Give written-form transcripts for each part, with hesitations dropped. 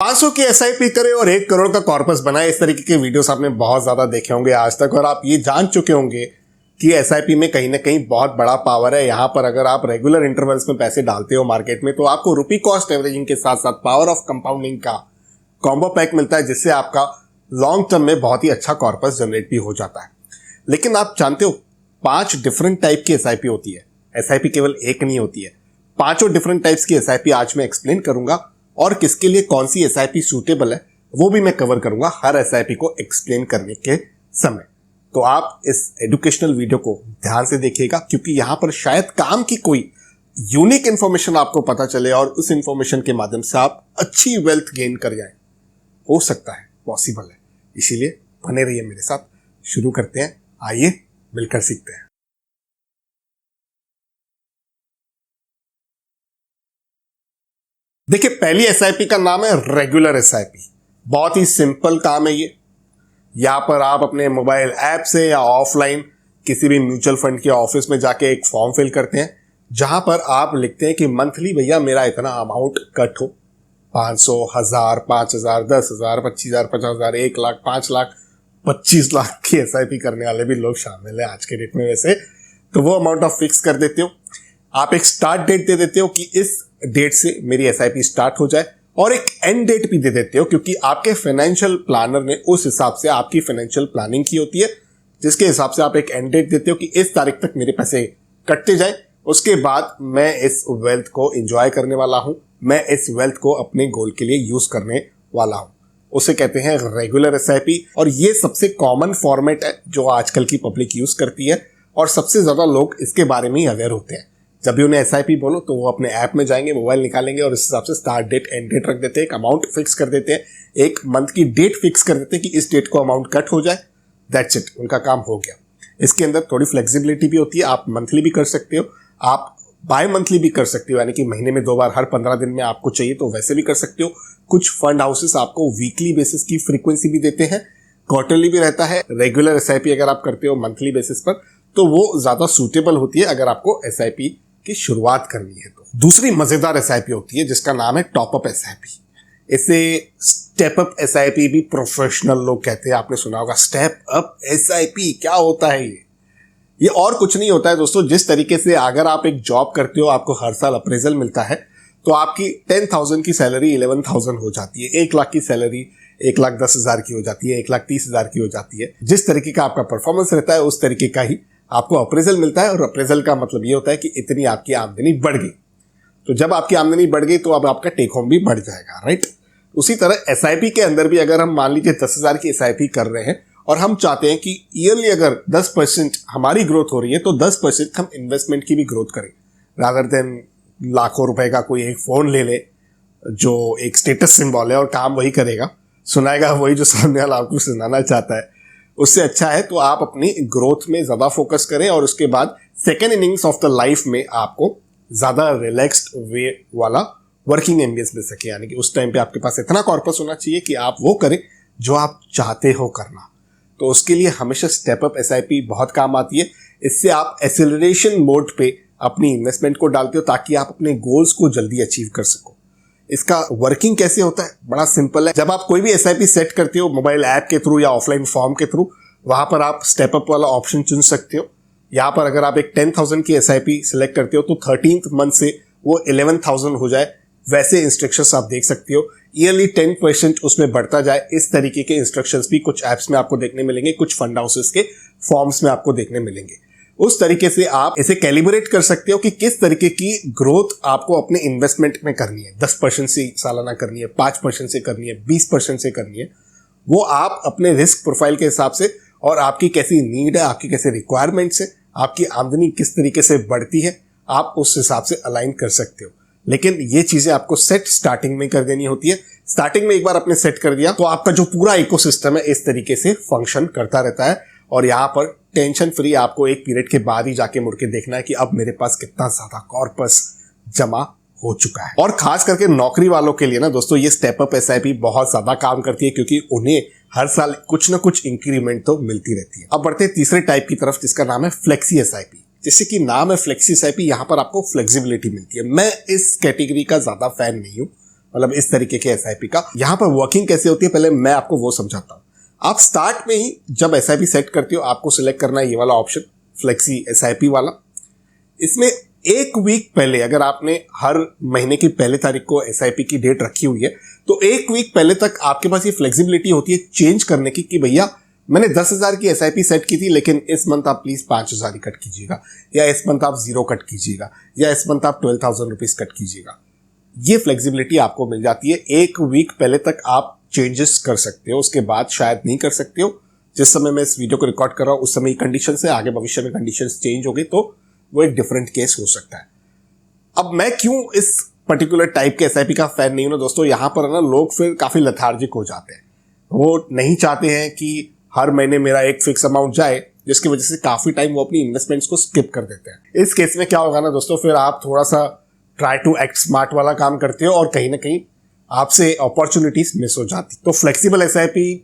500 की एसआईपी करे और 1 करोड़ का कॉर्पस बनाए। इस तरीके के वीडियोस आपने बहुत ज्यादा देखे होंगे आज तक, और आप ये जान चुके होंगे कि एसआईपी में कहीं ना कहीं बहुत बड़ा पावर है। यहां पर अगर आप रेगुलर इंटरवल्स में पैसे डालते हो मार्केट में, तो आपको रुपी कॉस्ट एवरेजिंग के साथ साथ पावर ऑफ कंपाउंडिंग का कॉम्बो पैक मिलता है, जिससे आपका लॉन्ग टर्म में बहुत ही अच्छा कॉर्पस जनरेट भी हो जाता है। लेकिन आप जानते हो 5 डिफरेंट टाइप की एसआईपी होती है। एसआईपी केवल एक नहीं होती है, 5 डिफरेंट टाइप्स की एसआईपी आज मैं एक्सप्लेन करूंगा, और किसके लिए कौन सी एसआईपी सूटेबल है वो भी मैं कवर करूंगा हर एसआईपी को एक्सप्लेन करने के समय। तो आप इस एजुकेशनल वीडियो को ध्यान से देखिएगा, क्योंकि यहां पर शायद काम की कोई यूनिक इंफॉर्मेशन आपको पता चले और उस इंफॉर्मेशन के माध्यम से आप अच्छी वेल्थ गेन कर जाएं। हो सकता है, पॉसिबल है, इसीलिए बने रहिए मेरे साथ। शुरू करते हैं, आइए मिलकर सीखते हैं। देखिए, पहली एसआईपी का नाम है रेगुलर एसआईपी। बहुत ही सिंपल काम है ये। यहां पर आप अपने मोबाइल ऐप से या ऑफलाइन किसी भी म्यूचुअल फंड के ऑफिस में जाके एक फॉर्म फिल करते हैं, जहां पर आप लिखते हैं कि मंथली भैया मेरा इतना अमाउंट कट हो, 500, 1000, 5000, 10,000, 25,000, 50,000, 1 लाख, 5 लाख, 25 लाख की एसआईपी करने वाले भी लोग शामिल है आज के डेट में वैसे। तो वो अमाउंट आप फिक्स कर देते हो। आप एक स्टार्ट डेट दे देते हो कि इस डेट से मेरी एसआईपी स्टार्ट हो जाए, और एक एंड डेट भी दे देते हो, क्योंकि आपके फाइनेंशियल प्लानर ने उस हिसाब से आपकी फाइनेंशियल प्लानिंग की होती है, जिसके हिसाब से आप एक एंड डेट देते हो कि इस तारीख तक मेरे पैसे कटते जाए। उसके बाद मैं इस वेल्थ को एंजॉय करने वाला हूं, मैं इस वेल्थ को अपने गोल के लिए यूज करने वाला हूं। उसे कहते हैं रेगुलर एसआईपी, और ये सबसे कॉमन फॉर्मेट है जो आजकल की पब्लिक यूज करती है, और सबसे ज्यादा लोग इसके बारे में ही अवेयर होते हैं। जब भी उन्हें एसआईपी बोलो तो वो अपने ऐप में जाएंगे, मोबाइल निकालेंगे और इस हिसाब से स्टार्ट डेट एंड डेट रख देते हैं, एक अमाउंट फिक्स कर देते हैं, एक मंथ की डेट फिक्स कर देते हैं कि इस डेट को अमाउंट कट हो जाए। दैट्स इट, उनका काम हो गया। इसके अंदर थोड़ी फ्लेक्सिबिलिटी भी होती है। आप मंथली भी कर सकते हो, आप बाय मंथली भी कर सकते हो, यानी कि महीने में 2 बार, हर 15 दिन में आपको चाहिए तो वैसे भी कर सकते हो। कुछ फंड हाउसेस आपको वीकली बेसिस की फ्रीक्वेंसी भी देते हैं, क्वार्टरली भी रहता है। रेगुलर एसआईपी अगर आप करते हो मंथली बेसिस पर, तो वो ज्यादा सूटेबल होती है अगर आपको एसआईपी की शुरुआत करनी है तो। दूसरी मजेदार एसआईपी होती है जिसका नाम है टॉप अप एसआईपी। इसे स्टेप अप एसआईपी भी प्रोफेशनल लोग कहते हैं, आपने सुना होगा। स्टेप अप एसआईपी क्या होता है? ये और कुछ नहीं होता है दोस्तों। जिस तरीके से अगर आप एक जॉब करते हो, आपको हर साल अप्रेजल मिलता है, तो आपकी 10,000 की सैलरी 11,000 हो जाती है, 1 लाख की सैलरी 1,10,000 की हो जाती है, 1,30,000 की हो जाती है। जिस तरीके का आपका परफॉर्मेंस रहता है उस तरीके का ही आपको अप्रेजल मिलता है, और अप्रेजल का मतलब ये होता है कि इतनी आपकी आमदनी बढ़ गई। तो जब आपकी आमदनी बढ़ गई तो अब आपका टेक होम भी बढ़ जाएगा, राइट? उसी तरह एसआईपी के अंदर भी अगर हम मान लीजिए 10,000 की एसआईपी कर रहे हैं, और हम चाहते हैं कि ईयरली अगर 10% हमारी ग्रोथ हो रही है, तो 10% हम इन्वेस्टमेंट की भी ग्रोथ करें, रादर देन लाखों रुपए का कोई एक फोन ले ले जो एक स्टेटस सिंबल है और काम वही करेगा, सुनाएगा वही जो सामने वाला आपको सुनाना चाहता है। उससे अच्छा है तो आप अपनी ग्रोथ में ज्यादा फोकस करें, और उसके बाद second innings of the life में आपको ज्यादा रिलैक्स्ड वे वाला वर्किंग एम्बियंस मिल सके। यानी कि उस टाइम पे आपके पास इतना कॉर्पस होना चाहिए कि आप वो करें जो आप चाहते हो करना। तो उसके लिए हमेशा स्टेप अप एसआईपी बहुत काम आती है। इससे आप एक्सेलरेशन मोड पे अपनी इन्वेस्टमेंट को डालते हो, ताकि आप अपने गोल्स को जल्दी अचीव कर सको। इसका वर्किंग कैसे होता है? बड़ा सिंपल है। जब आप कोई भी एसआईपी सेट करते हो, मोबाइल ऐप के थ्रू या ऑफलाइन फॉर्म के थ्रू, वहां पर आप स्टेप अप वाला ऑप्शन चुन सकते हो। यहां पर अगर आप एक 10,000 की एसआईपी सिलेक्ट करते हो, तो 13th मंथ से वो 11,000 हो जाए, वैसे इंस्ट्रक्शंस आप देख सकते हो। ईयरली 10% उसमें बढ़ता जाए, इस तरीके के इंस्ट्रक्शंस भी कुछ ऐप्स में आपको देखने मिलेंगे, कुछ फंड हाउसेस के फॉर्म्स में आपको देखने मिलेंगे। उस तरीके से आप इसे कैलिब्रेट कर सकते हो कि किस तरीके की ग्रोथ आपको अपने इन्वेस्टमेंट में करनी है। 10% से सालाना करनी है, 5% से करनी है, 20% से करनी है। वो आप अपने रिस्क प्रोफाइल के हिसाब से, और आपकी कैसी नीड है, आपकी कैसे रिक्वायरमेंट्स है, आपकी आमदनी किस तरीके से बढ़ती है, आप उस हिसाब से अलाइन कर सकते हो। लेकिन ये चीजें आपको सेट स्टार्टिंग में कर देनी होती है। स्टार्टिंग में एक बार आपने सेट कर दिया तो आपका जो पूरा इकोसिस्टम है इस तरीके से फंक्शन करता रहता है, और यहाँ पर टेंशन फ्री आपको एक पीरियड के बाद ही जाके मुड़ के देखना है कि अब मेरे पास कितना ज्यादा कॉर्पस जमा हो चुका है। और खास करके नौकरी वालों के लिए ना दोस्तों, ये स्टेप अप एसआईपी बहुत ज्यादा काम करती है, क्योंकि उन्हें हर साल कुछ ना कुछ इंक्रीमेंट तो मिलती रहती है। अब बढ़ते हैं तीसरे टाइप की तरफ, जिसका नाम है फ्लेक्सी एसआईपी। जैसे कि नाम है फ्लेक्सी एसआईपी, यहाँ पर आपको फ्लेक्सिबिलिटी मिलती है। मैं इस कैटेगरी का ज्यादा फैन नहीं हूं, मतलब इस तरीके के एसआईपी का। यहाँ पर वर्किंग कैसे होती है पहले मैं आपको वो समझाता हूँ। आप स्टार्ट में ही जब एसआईपी सेट करते हो आपको सिलेक्ट करना है ये वाला ऑप्शन, फ्लेक्सी एसआईपी वाला। इसमें एक वीक पहले, अगर आपने हर महीने की पहले तारीख को एसआईपी की डेट रखी हुई है तो एक वीक पहले तक आपके पास ये फ्लेक्सिबिलिटी होती है चेंज करने की कि भैया मैंने 10,000 की एसआईपी सेट की थी लेकिन इस मंथ आप प्लीज 5,000 ही कट कीजिएगा, या इस मंथ आप 0 कट कीजिएगा, या इस मंथ आप 12,000 रुपीज कट कीजिएगा। ये फ्लेक्सिबिलिटी आपको मिल जाती है। एक वीक पहले तक आप चेंजेस कर सकते हो, उसके बाद शायद नहीं कर सकते हो। जिस समय मैं इस वीडियो को रिकॉर्ड कर रहा हूं उस समय कंडीशन से, आगे भविष्य में कंडीशन चेंज हो गई तो वो एक डिफरेंट केस हो सकता है। अब मैं क्यों इस पर्टिकुलर टाइप के एसआईपी का फैन नहीं हूं ना दोस्तों, यहां पर ना लोग फिर काफी लेथार्जिक हो जाते हैं। वो नहीं चाहते हैं कि हर महीने मेरा एक फिक्स अमाउंट जाए, जिसकी वजह से काफी टाइम वो अपनी इन्वेस्टमेंट्स को स्किप कर देते हैं। इस केस में क्या होगा ना दोस्तों, फिर आप थोड़ा सा ट्राई टू एक्ट स्मार्ट वाला काम करते हो और कहीं ना कहीं आपसे अपॉर्चुनिटीज मिस हो जाती। तो फ्लेक्सिबल एसआईपी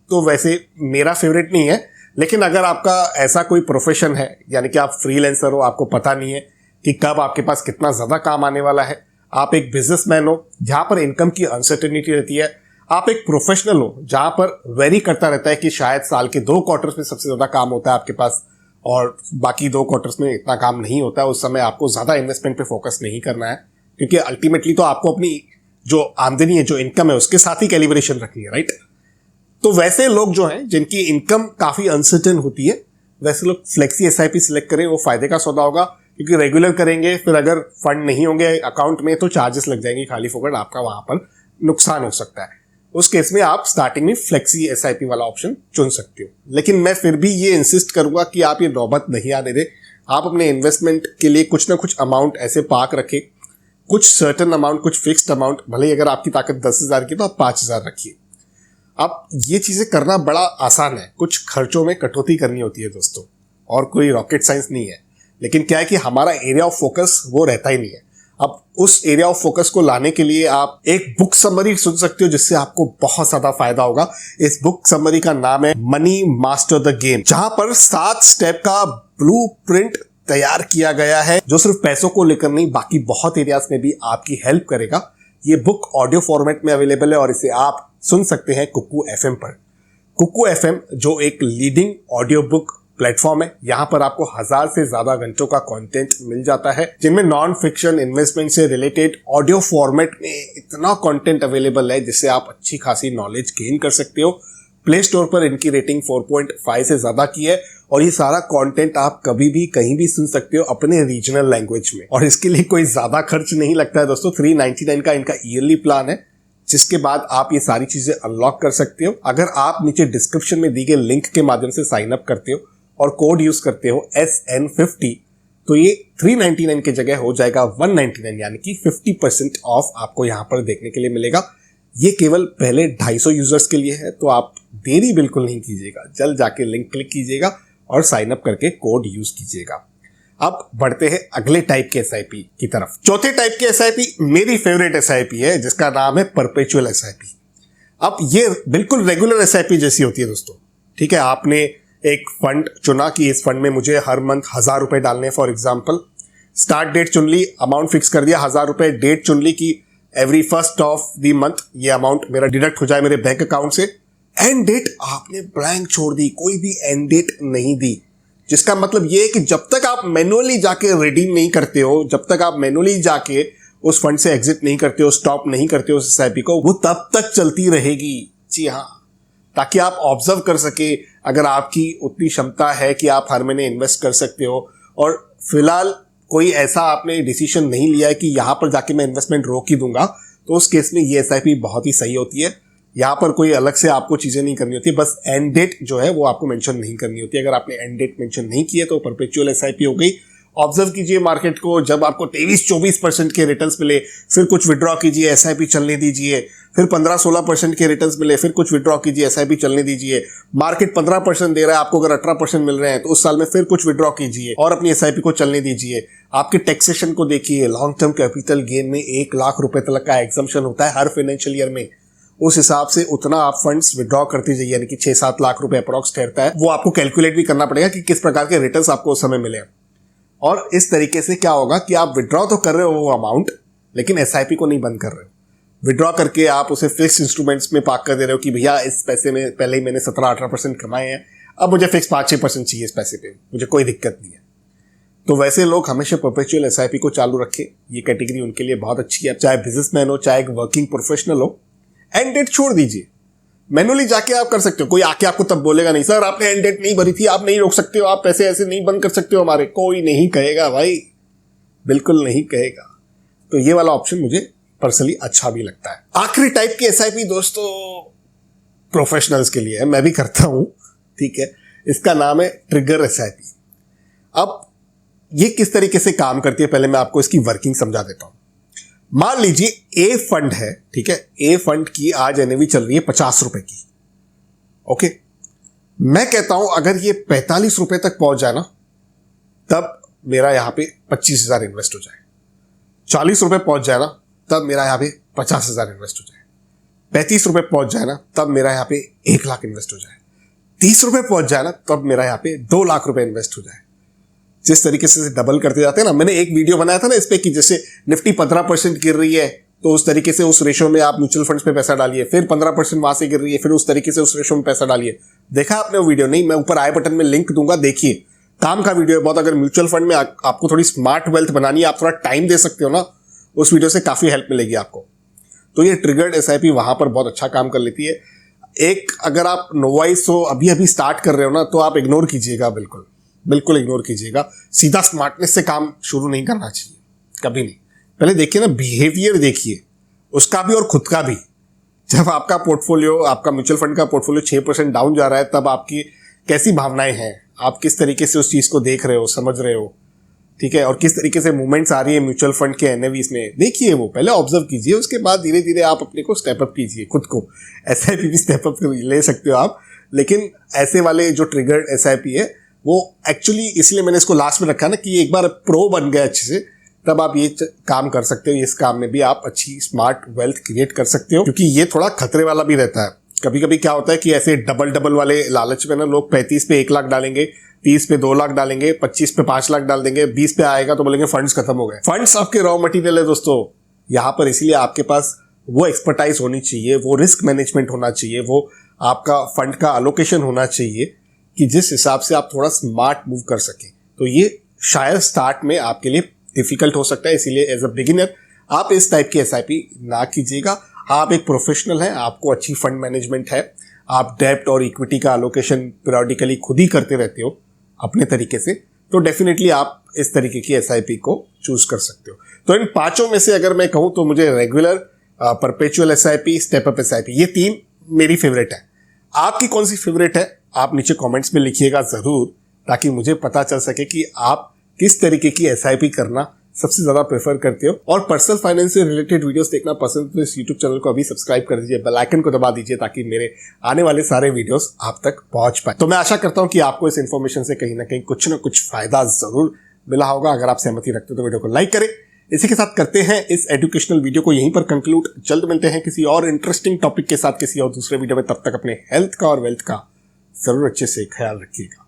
तो वैसे मेरा फेवरेट नहीं है, लेकिन अगर आपका ऐसा कोई प्रोफेशन है, यानी कि आप फ्रीलांसर हो, आपको पता नहीं है कि कब आपके पास कितना ज्यादा काम आने वाला है, आप एक बिजनेसमैन हो जहां पर इनकम की अनसर्टेनिटी रहती है, आप एक प्रोफेशनल हो जहां पर वेरी करता रहता है कि शायद साल के 2 क्वार्टर्स में सबसे ज्यादा काम होता है आपके पास और बाकी 2 क्वार्टर्स में इतना काम नहीं होता है, उस समय आपको ज्यादा इन्वेस्टमेंट पे फोकस नहीं करना है, क्योंकि अल्टीमेटली तो आपको अपनी जो आमदनी है, जो इनकम है, उसके साथ ही कैलिब्रेशन रखनी है, राइट। तो वैसे लोग जो हैं जिनकी इनकम काफी अनसर्टेन होती है, वैसे लोग फ्लेक्सी एसआईपी सिलेक्ट करें, वो फायदे का सौदा होगा। क्योंकि रेगुलर करेंगे फिर अगर फंड नहीं होंगे अकाउंट में तो चार्जेस लग जाएंगे खाली फोकट, आपका वहां पर नुकसान हो सकता है। उस केस में आप स्टार्टिंग में फ्लेक्सी एसआईपी वाला ऑप्शन चुन सकते हो। लेकिन मैं फिर भी ये इंसिस्ट करूंगा कि आप ये नौबत नहीं आने दें। आप अपने इन्वेस्टमेंट के लिए कुछ ना कुछ अमाउंट ऐसे पार्क रखें, कुछ सर्टेन अमाउंट, कुछ फिक्स्ड अमाउंट, भले ही अगर आपकी ताकत 10,000 की तो आप 5,000 रखिए। अब ये चीजें करना बड़ा आसान है, कुछ खर्चों में कटौती करनी होती है दोस्तों, और कोई रॉकेट साइंस नहीं है। लेकिन क्या है कि हमारा एरिया ऑफ फोकस वो रहता ही नहीं है। अब उस एरिया ऑफ फोकस को लाने के लिए आप एक बुक समरी सुन सकते हो जिससे आपको बहुत ज्यादा फायदा होगा। इस बुक समरी का नाम है मनी मास्टर द गेम, जहां पर 7 स्टेप का ब्लूप्रिंट तैयार किया गया है जो सिर्फ पैसों को लेकर नहीं बाकी बहुत एरियाज में भी आपकी हेल्प करेगा। ये बुक ऑडियो फॉर्मेट में अवेलेबल है और इसे आप सुन सकते हैं कुकू एफएम पर। कुकू एफएम जो एक लीडिंग ऑडियो बुक प्लेटफॉर्म है, यहां पर आपको 1000 से ज्यादा घंटों का कंटेंट मिल जाता है, जिनमें नॉन फिक्शन इन्वेस्टमेंट से रिलेटेड ऑडियो फॉर्मेट में इतना कंटेंट अवेलेबल है जिससे आप अच्छी खासी नॉलेज गेन कर सकते हो। प्ले स्टोर पर इनकी रेटिंग 4.5 से ज्यादा की है और ये सारा कंटेंट आप कभी भी कहीं भी सुन सकते हो अपने रीजनल लैंग्वेज में, और इसके लिए कोई ज्यादा खर्च नहीं लगता है दोस्तों। 399 का इनका ईयरली प्लान है, जिसके बाद आप ये सारी चीजें अनलॉक कर सकते हो। अगर आप नीचे डिस्क्रिप्शन में दी गए लिंक के माध्यम से साइन अप करते हो और कोड यूज करते हो SN50, तो ये 399 की जगह हो जाएगा 199, यानी कि 50% ऑफ आपको यहां पर देखने के लिए मिलेगा। ये केवल पहले 250 यूजर्स के लिए है, तो आप देरी बिल्कुल नहीं कीजिएगा, जल्द जाके लिंक क्लिक कीजिएगा और साइन अप करके कोड यूज कीजिएगा। अब बढ़ते हैं अगले टाइप के एसआईपी की तरफ। चौथे टाइप के एसआईपी मेरी फेवरेट एसआईपी है, जिसका नाम है परपेचुअल एसआईपी। अब ये बिल्कुल रेगुलर एसआईपी जैसी होती है दोस्तों, ठीक है। आपने एक फंड चुना कि इस फंड में मुझे हर मंथ 1000 रुपए डालने, फॉर एग्जाम्पल स्टार्ट डेट चुन ली, अमाउंट फिक्स कर दिया 1000 रुपए, डेट चुन ली कि every first of the month ये अमाउंट मेरा डिडक्ट हो जाए मेरे बैंक अकाउंट से। एंड डेट आपने ब्लैंक छोड़ दी, कोई भी एंड डेट नहीं दी, जिसका मतलब ये है कि जब तक आप मैनुअली जाके रिडीम नहीं करते हो, जब तक आप मैनुअली जाके उस फंड से एग्जिट नहीं करते हो, स्टॉप नहीं करते हो उस एसआईपी को, वो तब तक चलती रहेगी। जी हाँ, ताकि आप ऑब्जर्व कर सके अगर आपकी उतनी क्षमता है कि आप हर महीने इन्वेस्ट कर सकते हो। और फिलहाल कोई ऐसा आपने डिसीजन नहीं लिया है कि यहां पर जाके मैं इन्वेस्टमेंट रोक ही दूंगा, तो उस केस में ये एसआईपी बहुत ही सही होती है। यहां पर कोई अलग से आपको चीजें नहीं करनी होती, बस एंड डेट जो है वो आपको मेंशन नहीं करनी होती। अगर आपने एंड डेट मेंशन नहीं की है तो परपेचुअल एसआईपी हो गई। ऑब्जर्व कीजिए मार्केट को, जब आपको 23-24% के रिटर्न्स मिले फिर कुछ विड्रॉ कीजिए, एसआईपी चलने दीजिए, फिर 15-16% के रिटर्न्स मिले फिर कुछ विड्रॉ कीजिए, एसआईपी चलने दीजिए। मार्केट 15% दे रहा है, आपको अगर 18% मिल रहे हैं तो उस साल में फिर कुछ विड्रॉ कीजिए और अपनी एसआईपी को चलने दीजिए। आपके टैक्सेशन को देखिए, लॉन्ग टर्म कैपिटल गेन में 1 लाख रुपए तक का एग्जम्पशन होता है हर फाइनेंशियल ईयर में। उस हिसाब से उतना आप फंड्स विड्रॉ करते जाइए, यानी कि 6-7 लाख रुपए अप्रॉक्स ठहरता है। वो आपको कैलकुलेट भी करना पड़ेगा कि किस प्रकार के रिटर्न्स आपको उस समय मिले। और इस तरीके से क्या होगा कि आप विड्रॉ तो कर रहे हो वो अमाउंट, लेकिन एसआईपी को नहीं बंद कर रहे हो। विड्रॉ करके आप उसे फिक्स इंस्ट्रूमेंट्स में पार्क कर दे रहे हो कि भैया इस पैसे में पहले ही मैंने 17-18% कमाए हैं, अब मुझे फिक्स 5-6% चाहिए इस पैसे पे, मुझे कोई दिक्कत नहीं है। तो वैसे लोग हमेशा परपेचुअल एसआईपी को चालू रखें, ये कैटेगरी उनके लिए बहुत अच्छी है। चाहे बिजनेसमैन हो, चाहे एक वर्किंग प्रोफेशनल हो, एंड डेट छोड़ दीजिए। मैनुअली जाके आप कर सकते हो, कोई आके आपको तब बोलेगा नहीं सर आपने एंड डेट नहीं भरी थी, आप नहीं रोक सकते हो, आप पैसे ऐसे नहीं बंद कर सकते हो हमारे, कोई नहीं कहेगा भाई, बिल्कुल नहीं कहेगा। तो ये वाला ऑप्शन मुझे पर्सनली अच्छा भी लगता है। आखिरी टाइप की एसआईपी दोस्तों प्रोफेशनल्स के लिए है, मैं भी करता हूं, ठीक है। इसका नाम है ट्रिगर एसआईपी। अब ये किस तरीके से काम करती है, पहले मैं आपको इसकी वर्किंग समझा देता हूं। मान लीजिए ए फंड है, ठीक है, ए फंड की आज एनएवी चल रही है 50 रुपए की, ओके। मैं कहता हूं अगर ये 45 रुपए तक पहुंच जाए ना, तब मेरा यहां पे 25,000 इन्वेस्ट हो जाए। 40 रुपए पहुंच जाए ना, तब मेरा यहां पे 50,000 इन्वेस्ट हो जाए। 35 रुपए पहुंच जाए ना, तब मेरा यहां पे 1 लाख इन्वेस्ट हो जाए। 30 रुपए पहुंच जाए ना, तब मेरा यहां पे 2 लाख रुपए इन्वेस्ट हो जाए। जिस तरीके से डबल करते जाते हैं ना, मैंने एक वीडियो बनाया था ना इस पे कि जैसे निफ्टी 15% गिर रही है तो उस तरीके से उस रेशो में आप म्यूचुअल फंड्स पे पैसा डालिए, फिर 15% वहां से गिर रही है, फिर उस तरीके से उस रेशो में पैसा डालिए। देखा आपने वो वीडियो? नहीं, मैं ऊपर आई बटन में लिंक दूंगा, देखिए, काम का वीडियो है बहुत। अगर म्यूचुअल फंड में आपको थोड़ी स्मार्ट वेल्थ बनानी है, आप थोड़ा टाइम दे सकते हो ना, उस वीडियो से काफी हेल्प मिलेगी आपको। तो ये ट्रिगर्ड एसआईपी वहां पर बहुत अच्छा काम कर लेती है। एक, अगर आप नोवाइस हो, अभी अभी स्टार्ट कर रहे हो ना, तो आप इग्नोर कीजिएगा, बिल्कुल इग्नोर कीजिएगा। सीधा स्मार्टनेस से काम शुरू नहीं करना चाहिए, कभी नहीं। पहले देखिए ना, बिहेवियर देखिए उसका भी और खुद का भी। जब आपका पोर्टफोलियो, आपका म्यूचुअल फंड का पोर्टफोलियो 6% डाउन जा रहा है, तब आपकी कैसी भावनाएं हैं, आप किस तरीके से उस चीज को देख रहे हो, समझ रहे हो, ठीक है, और किस तरीके से मूवमेंट्स आ रही है म्यूचुअल फंड के एनएवीज में, देखिए, वो पहले ऑब्जर्व कीजिए। उसके बाद धीरे धीरे आप अपने को स्टेप अप कीजिए, खुद को। एसआईपी भी स्टेप अप ले सकते हो आप, लेकिन ऐसे वाले जो ट्रिगर्ड एसआईपी है वो एक्चुअली, इसलिए मैंने इसको लास्ट में रखा ना कि एक बार प्रो बन गए अच्छे से, तब आप ये काम कर सकते हो। इस काम में भी आप अच्छी स्मार्ट वेल्थ क्रिएट कर सकते हो, क्योंकि ये थोड़ा खतरे वाला भी रहता है। कभी कभी क्या होता है कि ऐसे डबल वाले लालच में ना लोग 35 पे 1 लाख डालेंगे, 30 पे 2 लाख डालेंगे, 25 पे 5 लाख डाल देंगे, 20 पे आएगा तो बोलेंगे फंड्स खत्म हो गए। फंड्स आपके रॉ मटेरियल है दोस्तों यहाँ पर, इसीलिए आपके पास वो एक्सपर्टाइज होनी चाहिए, वो रिस्क मैनेजमेंट होना चाहिए, वो आपका फंड का अलोकेशन होना चाहिए कि जिस हिसाब से आप थोड़ा स्मार्ट मूव कर सके। तो ये शायद स्टार्ट में आपके लिए डिफिकल्ट हो सकता है, इसीलिए एज अ बिगिनर आप इस टाइप की एसआईपी ना कीजिएगा। आप एक प्रोफेशनल हैं, आपको अच्छी फंड मैनेजमेंट है, आप डेब्ट और इक्विटी का अलोकेशन पीरियडिकली खुद ही करते रहते हो अपने तरीके से, तो डेफिनेटली आप इस तरीके की एसआईपी को चूज कर सकते हो। तो इन पांचों में से अगर मैं कहूं तो मुझे regular, perpetual SIP, step up SIP, ये 3 मेरी फेवरेट है। आपकी कौन सी फेवरेट है आप नीचे कमेंट्स में लिखिएगा जरूर, ताकि मुझे पता चल सके कि आप किस तरीके की एसआईपी करना सबसे ज्यादा प्रेफर करते हो। और पर्सनल फाइनेंस से रिलेटेड वीडियोस देखना पसंद तो इस यूट्यूब चैनल को अभी सब्सक्राइब कर दीजिए, बेल आइकन को दबा दीजिए, ताकि मेरे आने वाले सारे वीडियोस आप तक पहुंच पाए। तो मैं आशा करता हूं कि आपको इस इन्फॉर्मेशन से कहीं ना कहीं कुछ ना कुछ फायदा जरूर मिला होगा। अगर आप सहमति रखते हो तो वीडियो को लाइक करें। इसी के साथ करते हैं इस एजुकेशनल वीडियो को यहीं पर कंक्लूड। जल्द मिलते हैं किसी और इंटरेस्टिंग टॉपिक के साथ किसी और दूसरे वीडियो में। तब तक अपने हेल्थ का और वेल्थ का जरूर अच्छे से ख्याल रखिएगा।